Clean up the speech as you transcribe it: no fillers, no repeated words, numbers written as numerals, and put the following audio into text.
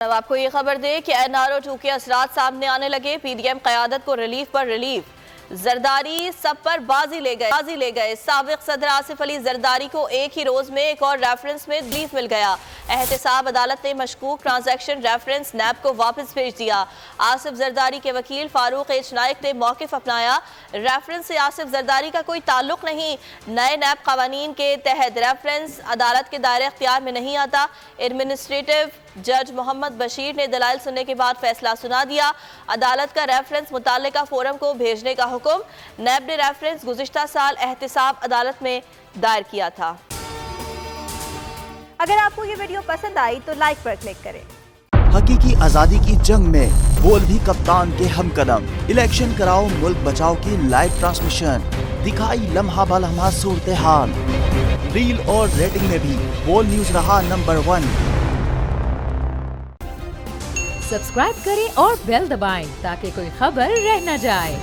اب آپ کو یہ خبر دیں کہ NRO 2 کے اثرات سامنے آنے لگے۔ PDM قیادت کو ریلیف پر ریلیف، زرداری سب پر بازی لے گئے۔ سابق صدر آصف علی زرداری کو ایک ہی روز میں ایک اور ریفرنس میں ریلیف مل گیا۔ احتساب عدالت نے مشکوک ٹرانزیکشن ریفرنس نیب کو واپس بھیج دیا۔ آصف زرداری کے وکیل فاروق ایچ نائک نے موقف اپنایا۔ ریفرنس سے آصف زرداری کا کوئی تعلق نہیں۔ نئے نیب قوانین کے تحت ریفرنس عدالت کے دائرہ اختیار میں نہیں آتا۔ ایڈمنسٹریٹو جج محمد بشیر نے دلائل سننے کے بعد فیصلہ سنا دیا۔ عدالت کا ریفرنس متعلقہ فورم کو بھیجنے کا حکم۔ نیب نے ریفرنس گزشتہ سال احتساب عدالت میں دائر کیا تھا۔ اگر آپ کو یہ ویڈیو پسند آئی تو لائک پر کلک کریں۔ حقیقی آزادی کی جنگ میں بول بھی کپتان کے ہم قدم۔ الیکشن کراؤ ملک بچاؤ کی لائیو ٹرانسمیشن، دکھائی لمحہ بلمحہ صورتحال، ریل اور ریٹنگ میں بھی بول نیوز رہا نمبر 1۔ سبسکرائب کریں اور بیل دبائیں تاکہ کوئی خبر رہ نہ جائے۔